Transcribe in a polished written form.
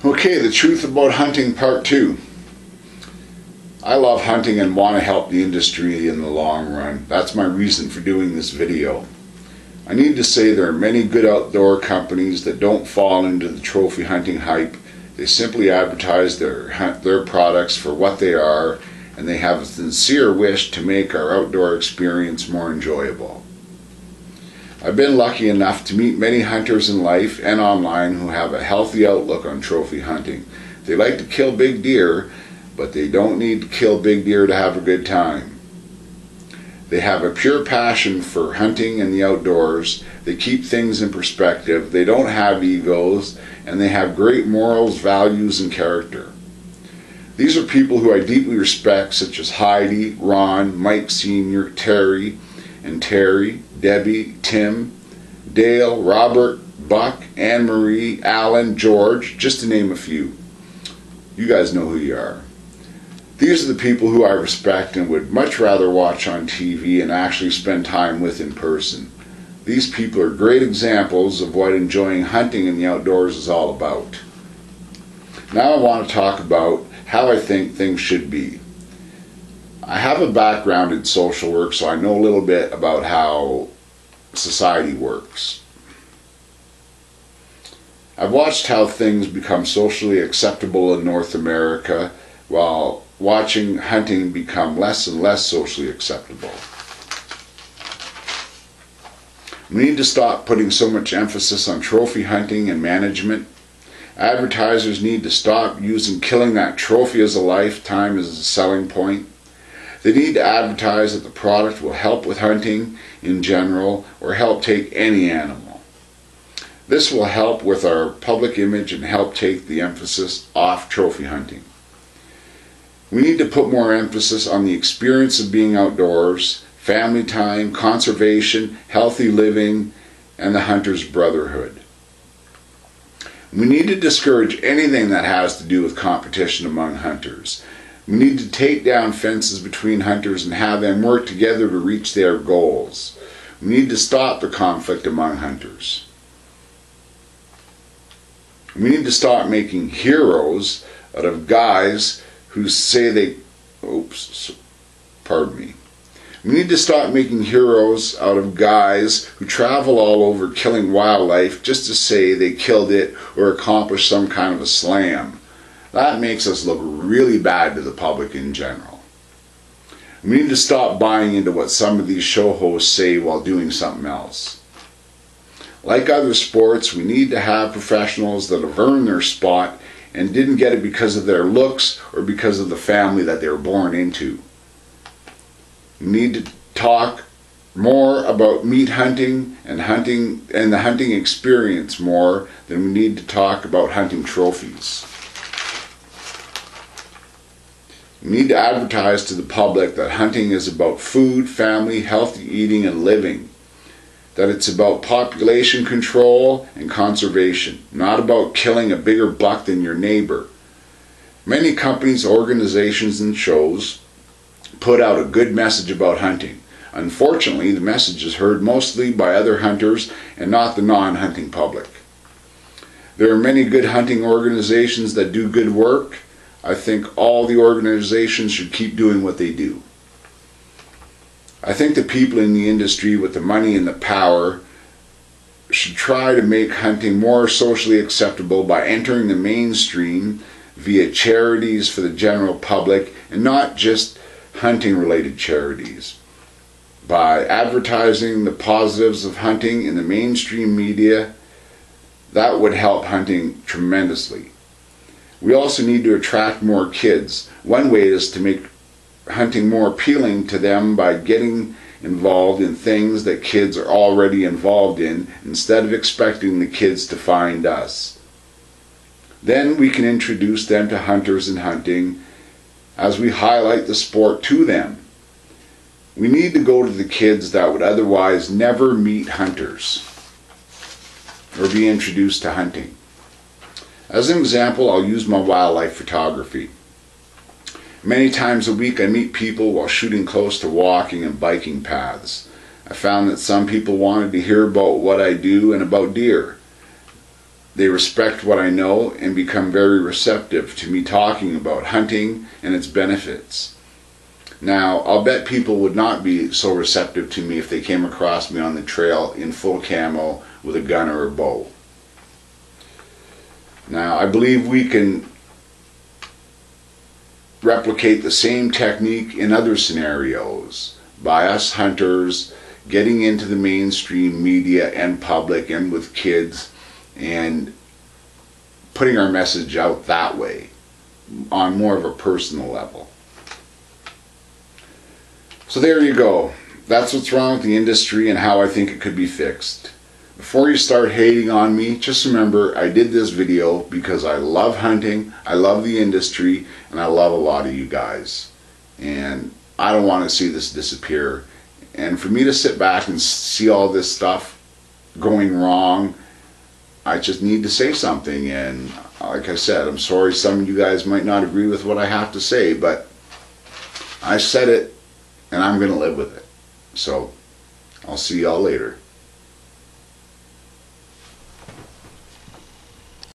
Okay, the truth about hunting part 2. I love hunting and want to help the industry in the long run. That's my reason for doing this video. I need to say there are many good outdoor companies that don't fall into the trophy hunting hype. They simply advertise their products for what they are, and they have a sincere wish to make our outdoor experience more enjoyable. I've been lucky enough to meet many hunters in life and online who have a healthy outlook on trophy hunting. They like to kill big deer, but they don't need to kill big deer to have a good time. They have a pure passion for hunting and the outdoors. They keep things in perspective. They don't have egos, and they have great morals, values, and character. These are people who I deeply respect, such as Heidi, Ron, Mike Sr., Terry, and Terry, Debbie, Tim, Dale, Robert, Buck, Anne Marie, Alan, George, just to name a few. You guys know who you are. These are the people who I respect and would much rather watch on TV and actually spend time with in person. These people are great examples of what enjoying hunting in the outdoors is all about. Now I want to talk about how I think things should be. I have a background in social work, so I know a little bit about how society works. I've watched how things become socially acceptable in North America while watching hunting become less and less socially acceptable. We need to stop putting so much emphasis on trophy hunting and management. Advertisers need to stop using killing that trophy as a lifetime as a selling point. They need to advertise that the product will help with hunting in general or help take any animal. This will help with our public image and help take the emphasis off trophy hunting. We need to put more emphasis on the experience of being outdoors, family time, conservation, healthy living, and the hunter's brotherhood. We need to discourage anything that has to do with competition among hunters. We need to take down fences between hunters and have them work together to reach their goals. We need to stop the conflict among hunters. We need to stop making heroes out of guys who say they... We need to stop making heroes out of guys who travel all over killing wildlife just to say they killed it or accomplished some kind of a slam. That makes us look really bad to the public in general. We need to stop buying into what some of these show hosts say while doing something else. Like other sports, we need to have professionals that have earned their spot and didn't get it because of their looks or because of the family that they were born into. We need to talk more about meat hunting and the hunting experience more than we need to talk about hunting trophies. We need to advertise to the public that hunting is about food, family, healthy eating, and living. That it's about population control and conservation, not about killing a bigger buck than your neighbor. Many companies, organizations, and shows put out a good message about hunting. Unfortunately, the message is heard mostly by other hunters and not the non-hunting public. There are many good hunting organizations that do good work. I think all the organizations should keep doing what they do. I think the people in the industry with the money and the power should try to make hunting more socially acceptable by entering the mainstream via charities for the general public and not just hunting related charities. By advertising the positives of hunting in the mainstream media, that would help hunting tremendously. We also need to attract more kids. One way is to make hunting more appealing to them by getting involved in things that kids are already involved in instead of expecting the kids to find us. Then we can introduce them to hunters and hunting as we highlight the sport to them. We need to go to the kids that would otherwise never meet hunters or be introduced to hunting. As an example, I'll use my wildlife photography. Many times a week I meet people while shooting close to walking and biking paths. I found that some people wanted to hear about what I do and about deer. they respect what I know and become very receptive to me talking about hunting and its benefits. Now, I'll bet people would not be so receptive to me if they came across me on the trail in full camo with a gun or a bow. Now, I believe we can replicate the same technique in other scenarios by us hunters getting into the mainstream media and public and with kids and putting our message out that way on more of a personal level. So there you go. That's what's wrong with the industry and how I think it could be fixed. Before you start hating on me, just remember I did this video because I love hunting, I love the industry, and I love a lot of you guys. And I don't want to see this disappear. And for me to sit back and see all this stuff going wrong, I just need to say something. And like I said, I'm sorry some of you guys might not agree with what I have to say, but I said it and I'm going to live with it. So I'll see y'all later.